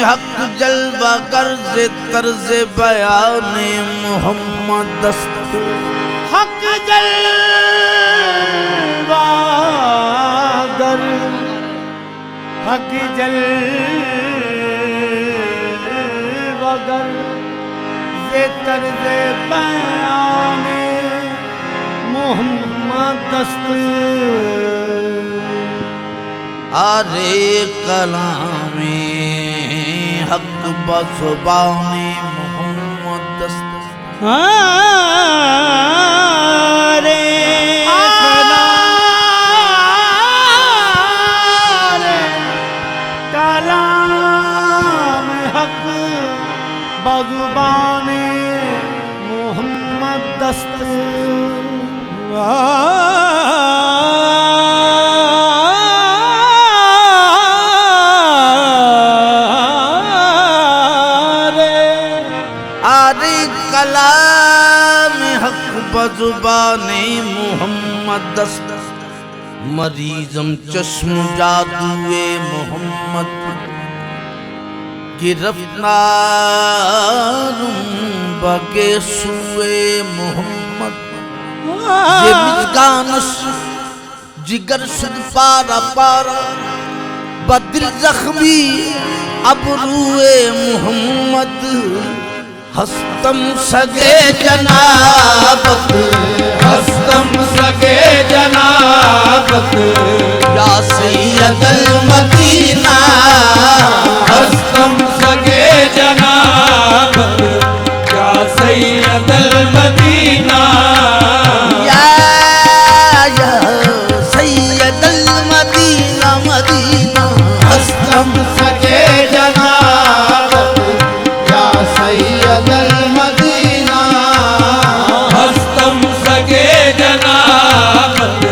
हक जलवा कर्ज तर्ज बयाने मोहम्मद दस्त हक जलवा गर हक जलवा गर जे तर्ज बयाने मोहम्मद दस्त आरे कलामे हक बज़ुबाने मोहम्मद दस्त आरे कलाम हक बज़ुबाने मोहम्मद दस्त कलाम हक बज़ुबाने मोहम्मद दस्त मरीज़म चश्म जादुए मोहम्मद गिरफ्तारुम बगे सुए मोहम्मद ये मिज़गानस जिगर शुद पारा पारा बदिल ज़ख्मी अबरूए मोहम्मद हस्तम सगे जनाबत हस्तम सगे जनाबत या सैयदल मदीना हस्तम सगे जनाबत या सैयदल मदीना या सैयदल मदीना मदीना हस्तम सगे जनाबत या सैयदल मदीना हस्तम सगे जनाबत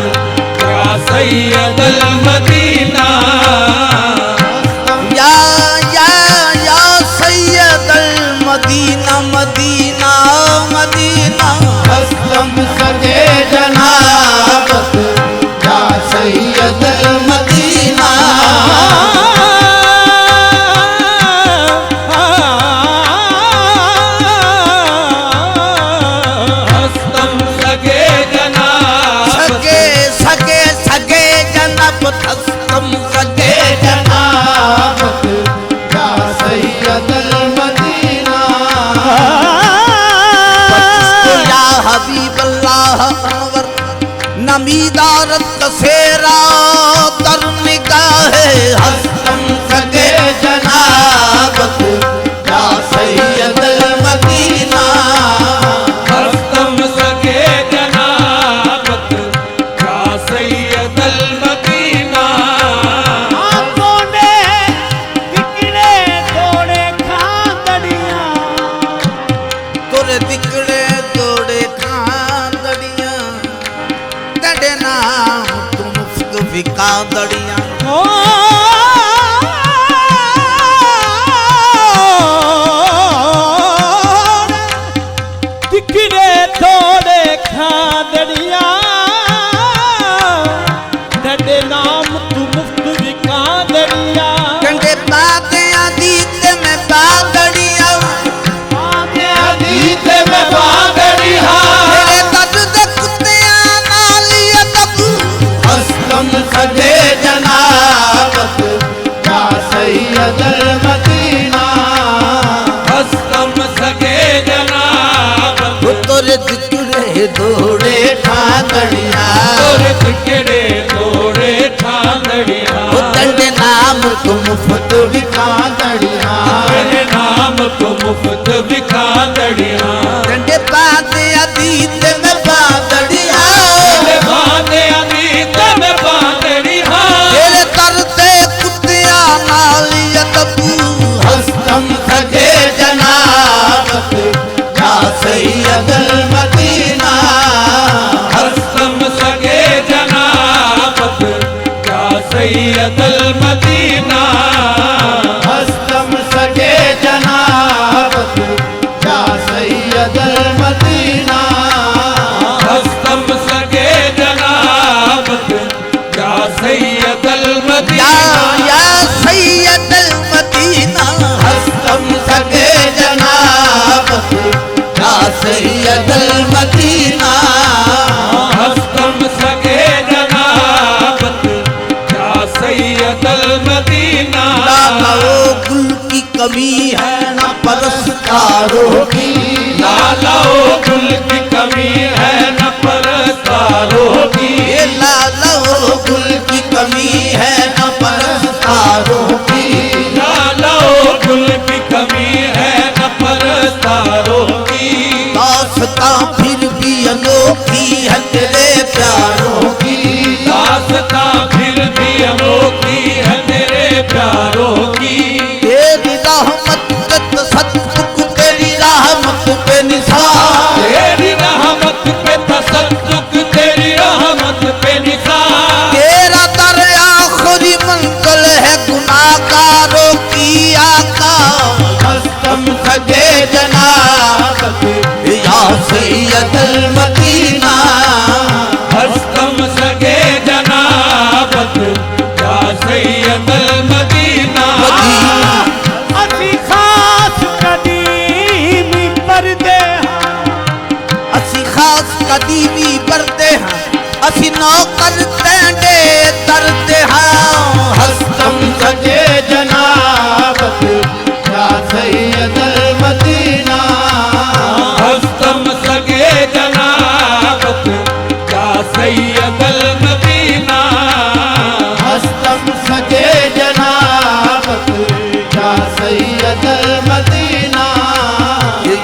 या सैयदल मदीना या सैयदल मदीना मदीना मदीना अनवर नमीदारत सेरा तर निगाहे हस्तम सगे जनाबत या सैयदल मदीना हस्तम सगे जनाबत या सैयदल मदीना आंखों ने दिखने तोड़े खांदड़ियां तोरे दिकड़े तोड़े खांदड़ियां तेरे नाम तू मुफ्त विकादड़ियां दिखने तोड़े खांदड़ियां तेरे नाम तू मुफ्त विकादड़ियां कंडे बातियां दीते में बादड़ियां अदीत में बादड़ियां तेरे दर्द कुत्तियां नाली अदब हस्तम सगे जनाबत या सैयदल मदीना हस्तम सगे जनाबत तोरे दिकड़े दौड़े खांदड़ियां और तिकड़े तोड़े खांदड़ियां तेरे नाम तू मुफ्त विकादड़ियां तेरे नाम को मुफ्त विकादड़ियां कंडे बातियां दीते में बादड़ियां तेरे बादे अमीत में बादड़ियां तेरे दर्द कुत्तियां नाली अदब हस्तम सगे जनाबत या सैयदल मदीना हस्तम सगे जनाबत या सैयदल मदीना हस्तम सगे जनाबत या सैयदल मदीना हस्तम सगे जनाबत या सैयदल मदीना या सैयदल मदीना हस्तम सगे जनाबत या सैयदल मदीना हस्तम सगे जनाबत या सैयदल मदीना लालो गुल की कमी है न परस्तारों की लालो गुल की कमी है न परस्तारों की ये लालो गुल की कमी है न परस्तारों की लालो गुल की कमी है न परस्तारों की दास्तां फिर भी अनोखी है तेरे प्यारों की दास्तां फिर भी अनोखी है तेरे प्यारों की तेरी रहमत के तसद्दुक तेरी रहमत पे निसार तेरी रहमत पे तसद्दुक तेरी रहमत पे निसार तेरा दर आखिरी मंजिल है गुनाहगारों की आका हस्तम सगे जनाबत या सैयदल मदीना हस्तम सगे जनाबत या सैयदल मदीना असी खास कदीमी पर्दे असी खास कदीमी बरते हैं असी नौकर तेंडे दरते हैं हस्तम सगे जनाबत या सैयदल मदीना हस्तम सगे जनाबत या सैयदल मदीना हस्तम सगे जनाबत या सैयदल मदीना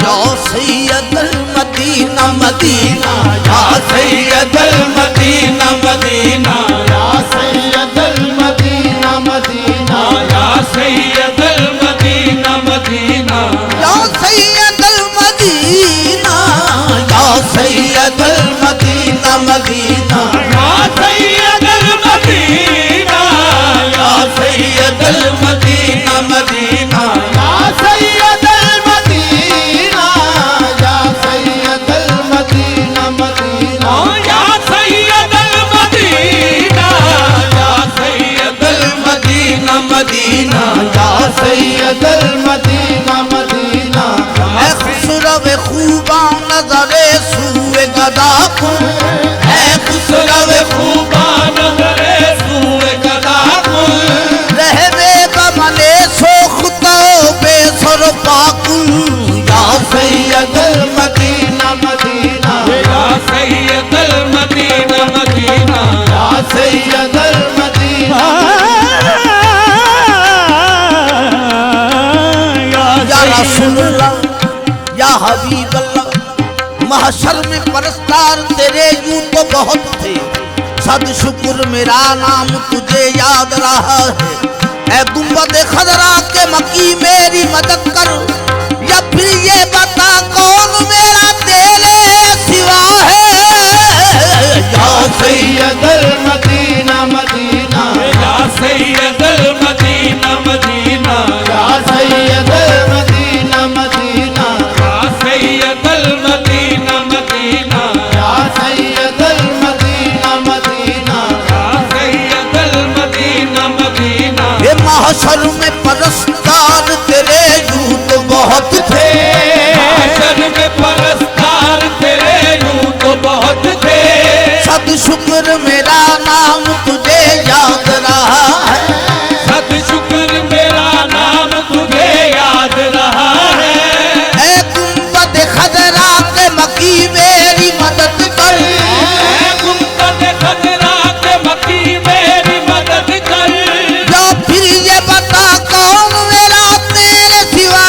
या सैयदल मदीना मदीना या सैयदल मदीना मदीना या सैयदल मदीना मदीना या सैयदल मदीना मदीना या सैयदल मदीना या सैयदल मदीना मदीना या सैयदल मदीना या सैयदल मदीना मदीना या सैयदल मदीना या सैयदल मदीना मदीना या सैयदल मदीना या सैयदल मदीना मदीना या सैयदल मदीना मदीना है खुसरव खूबा नजरे सूए गदा कुन है खुसरव खूबा नजरे सूए गदा कुल रहवे बमने सोख तो बेसर पाकुन या सैयदल मदीना मदीना या सैयद महशर में परस्तार तेरे यूं तो बहुत थे, सद शुक्र मेरा नाम तुझे याद रहा है। ऐ गुंबद खदरा के मकी मेरी मदद कर, या फिर ये बता कौन मेरा तेरे सिवा है। या सैयदल मदीना मदीना, या सैयदल मदीना मदीना, या सैयदल मदीना मदीना, या सैयदल मदीना मदीना, या सैयदल मदीना मदीना, या सैयदल मदीना मदीना। ये महशर में परस्तार तेरे यूं तो बहुत थे, महशर में परस्तार तेरे यूं तो बहुत थे, सद शुक्र मेरा नाम तुझे याद रहा है। सद शुक्र मेरा नाम तुझे याद रहा है। ऐ गुंबद खदरा के मकी मेरी मदद कर, ऐ गुंबद खदरा के मकी मेरी मदद कर, या फिर ये बता कौन मेरा तेरे सिवा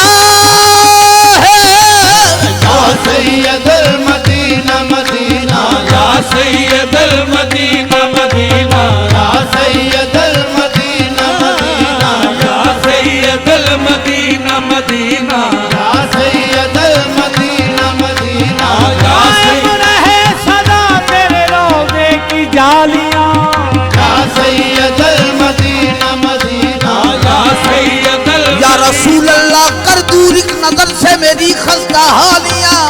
है। या सैयदल मदीना मदीना, या सैयदल मदीना मदीना, या सैयदल मदीना मदीना, या सैयदल मदीना मदीना, या सैयदल मदीना मदीना, या कायम रहे सदा तेरे रोज़े की जालियां। या सैयदल मदीना मदीना, या सैयदल या रसूल अल्लाह कर दूर एक नजर से मेरी खस्ता हालियां,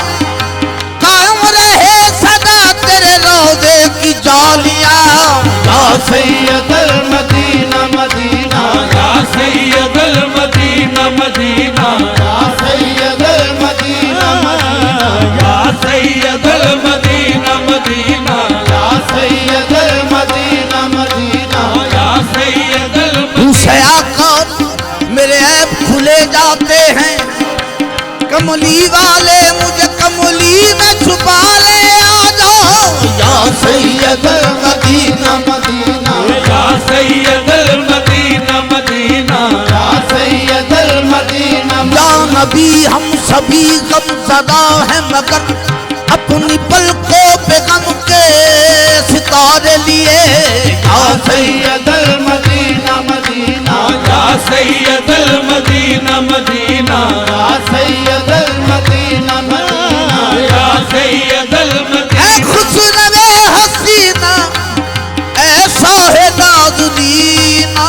कायम रहे सदा तेरे रोज़े की जालियां। या सैयदल मदीना मदीना, या सैयदल मदीना मदीना, या सैयदल मदीना मदीना, या सैयदल मदीना मदीना, या सैयदल मदीना मदीना, या सैयदल तुझसे आकर मेरे ऐब खुले जाते हैं, कमली वाले मुझे कमली में छुपा ले आ जाओ। या सैयदल मदीना मदीना, या सैयदल मदीना मदीना, या सैयदल मदीना या नबी हम सभी गम ज़दा हैं, मगर अपनी पलकों पे गम के सितारे लिए। या सैयदल मदीना मदीना, या सैयदल मदीना मदीना, या सैयदल मदीना मदीना, या सैयदल ऐ मदीना, खुशनवे हसीना, ऐ साहे नाज़नीना।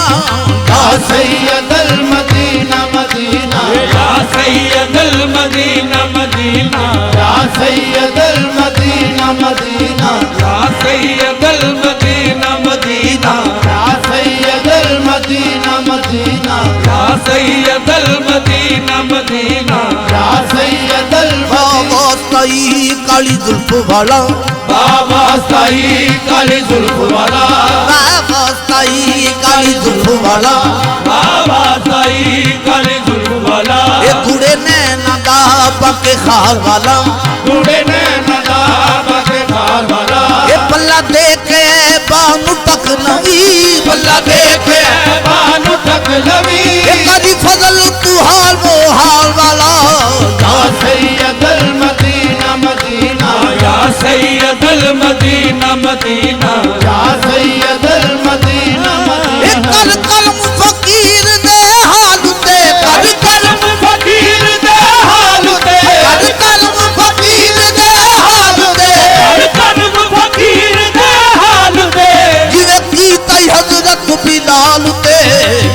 या सैयदल मदीना मदीना, या सैयदल मदीना मदीना, या सैयदल मदीना मदीना, या सैयदल मदीना मदीना, या सैयदल मदीना मदीना, या सैयदल मदीना मदीना। या सैयदल बाबा तई काली जुल्फ वाला, बाबा साई काली जुल्फ वाला, बाबा तई काली जुल्फ वाला, बाबा साई काली जुल्फ वाला, ये कुड़े नैना दा पके खार वाला, बूढ़े ने नदाब के खार वाला, ये पल्ला देखे बानू तक नवी, पल्ला देखे बानु तक लवी, ये कदी फजल तू हाल वो हाल वाला। या सैयदल मदीना मदीना, या सैयदल मदीना मदीना, या सैयदल मदीना ये मदीना, कर कलम फकीर दे हाल ते, कर कलम फकीर दे हाल ते, कर कलम फकीर दे हाल ते, हर कदम फकीर दे हाल ते, जिवे की तई हजरत बिलाल ते।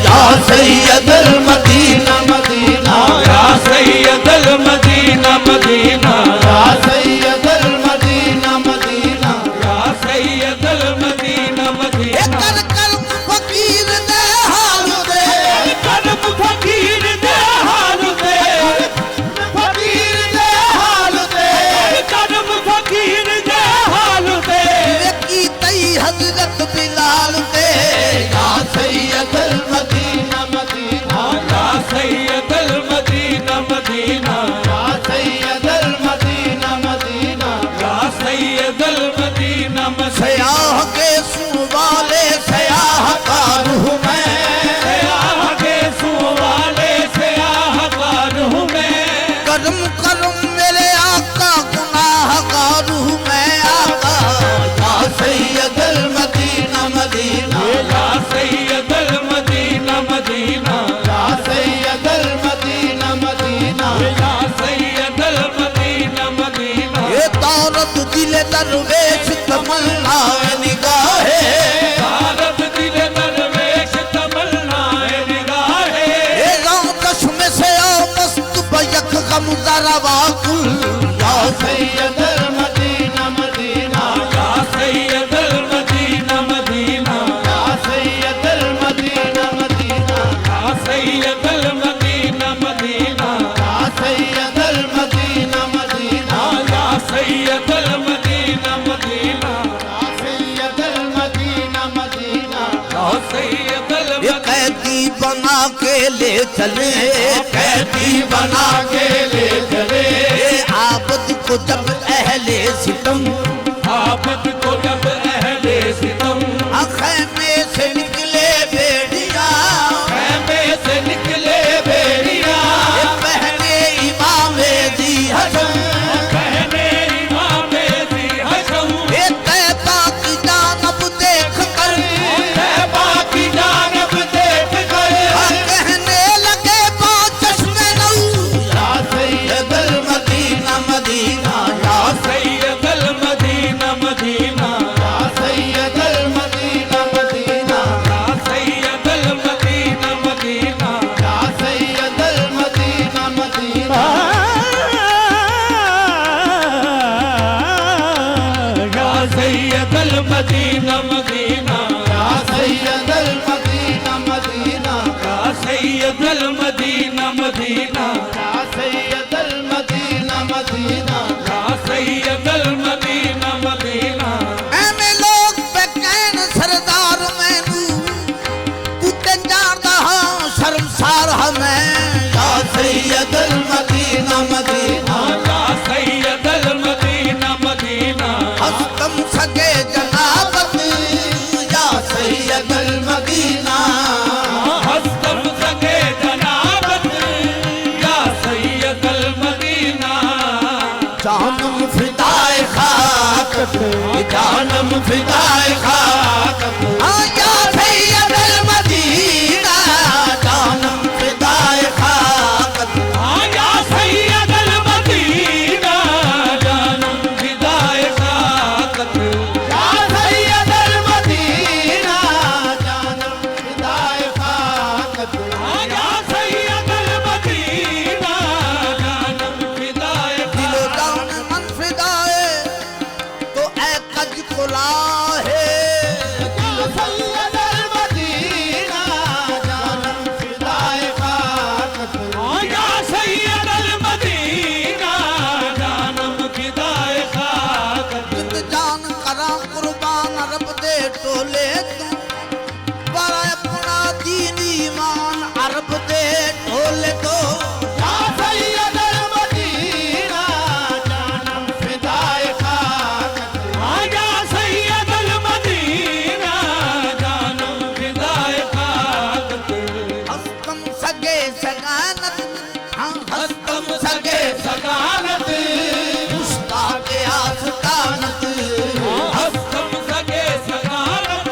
या सैयदल मदीना मदीना, या सैयदल मदीना मदीना, या सैयदल मदीना मदीना, या सैयदल मदीना मदीना। ये दौलत दिल दरवेश तमन्ना निगाहे भारत दिल दरवेश तमन्नाए निगाहे ये कश में से आओ मस्त बयक गम दरवा कुल या सैयदल मदीना मदीना या सैयदल मदीना मदीना या सैयदल मदीना मदीना या सैयदल मदीना मदीना या सैयदल मदीना मदीना या सैयदल मदीना मदीना या सैयदल मदीना मदीना या सैयदल ये कैदी बना के ले चले कैदी बना के ले चले ये आबद को जब अहले सितम आफत को जब अहले सितम खैमे से निकले बेड़िया खेमे से निकले बेड़िया ये पहने इमाम दी हसन कहने इमामे दी हशम ये तैबा की जानब देख कर तैबा की जानब देख कर कहने लगे पाँच चश्मे नऊ या सैयदल मदीना मदीना या सैयदल मदीना मदीना या सैयदल मदीना मदीना या सैयदल मदीना मदीना या सैयदल मदीना मदीना या सैयदल मदीना मदीना या सैयदल मदीना मदीना या सैयदल मदीना मदीना या सैयदल मदीना मदीना या सैयदल मदीना मदीना ਐਵੇਂ ਲੋਕ ਬੈਕੈਨ ਸਰਦਾਰ ਮੈਨੂੰ ਕੁੱਤੇ ਜਾਣਦਾ ਹਾਂ ਸ਼ਰਮਸਾਰ ਹਾਂ ਮੈਂ या सैयदल मदीना मदीना या सैयदल मदीना मदीना हस्तम सगे जनाबत या सैयदल मदीना हस्तम सगे जनाबत या सैयदल मदीना जानम फिदाए खाक जानम फिदाए खाक आया सैयदल मदीना जानम फिदाए खाक आया सैयदल मदीना जानम विदाए खाकत या सैयदल मदीना जानम फिदाए खाक आया सैयदल मदीना जानम विदाए दिलो जान मन फिदाए तो ऐ कज खुला है सैयदल मदीना जानम फिदाए खाक आया सैयदल मदीना जानम विदाए खाकत जित जान करा कुर्बान रब दे टोले तू पर अपना दीन ईमान अरब दे टोले तो या सैयदल मदीना जानम फिदाए खाक आया सैयदल मदीना जानम विदाए खाकत हस्तम सगे सगानत हाँ हस्तम सगे सगानत मुश्ताक आस्तानत हस्तम सगे सगानत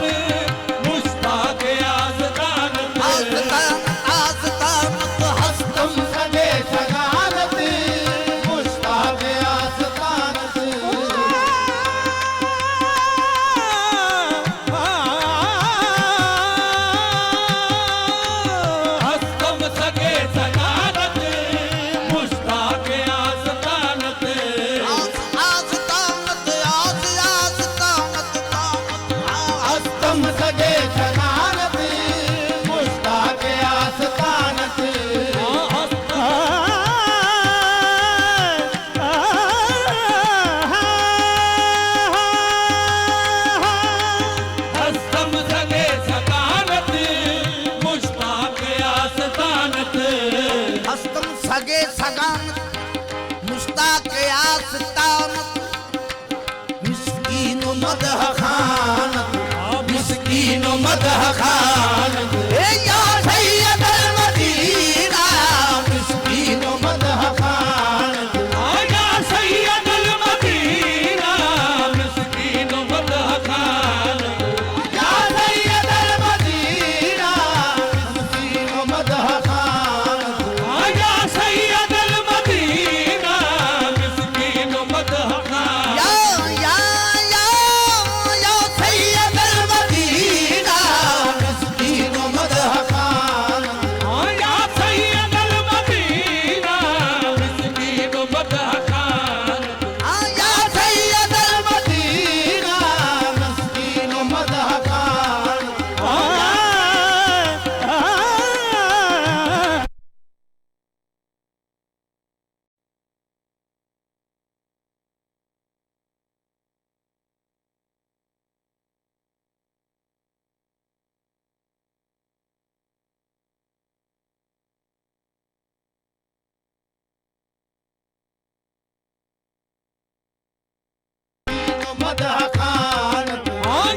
मदह खानत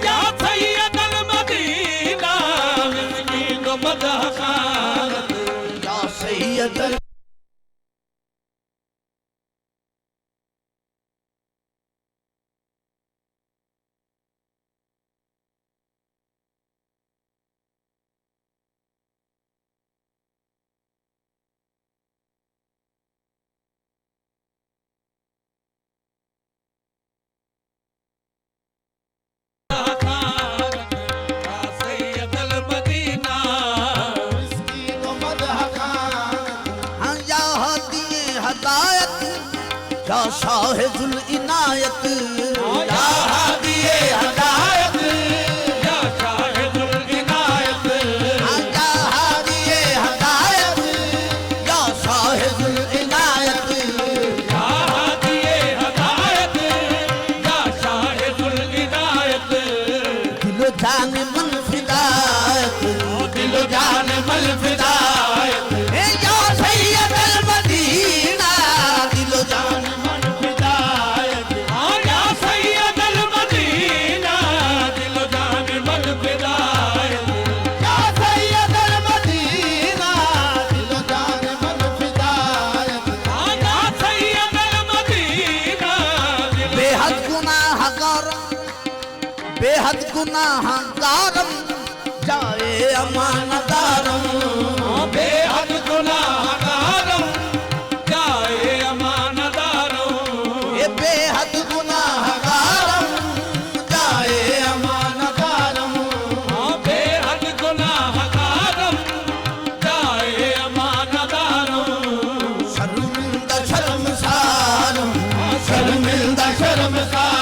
या सैयद अल मदीना मिस्कीन मदह खानत या सैयद या सैयद अल मदीना मिस्कीन मदह खानत या हदिए हदायत या साहिजुल इनायत या हादिए हदायत या शाहिदुल इनायत या हदिए हदायत या साहिजुल इनायत या हादिए हदायत या शाहिदुल इनायत दिलो जान मन फिदायत दिल जान मल फिदायत ए या सैयद अल मदीना दिलो जान मन फिदायत या सैयद अल मदीना दिल जान मल फिदायत या सैयद अल मदीना दिलो जान मन फिदायत या सैयद अल मदीना दिल बेहद गुनाहगारम जाए अमानदारम बेहद गुनाहगारों जाए अमानदारों ये बेहद गुनाहगारम जाए अमानदारम बेहद गुनाहगारों जाए अमानदारों शर्मिंदा शर्मसारम शर्मिंदा शर्मसार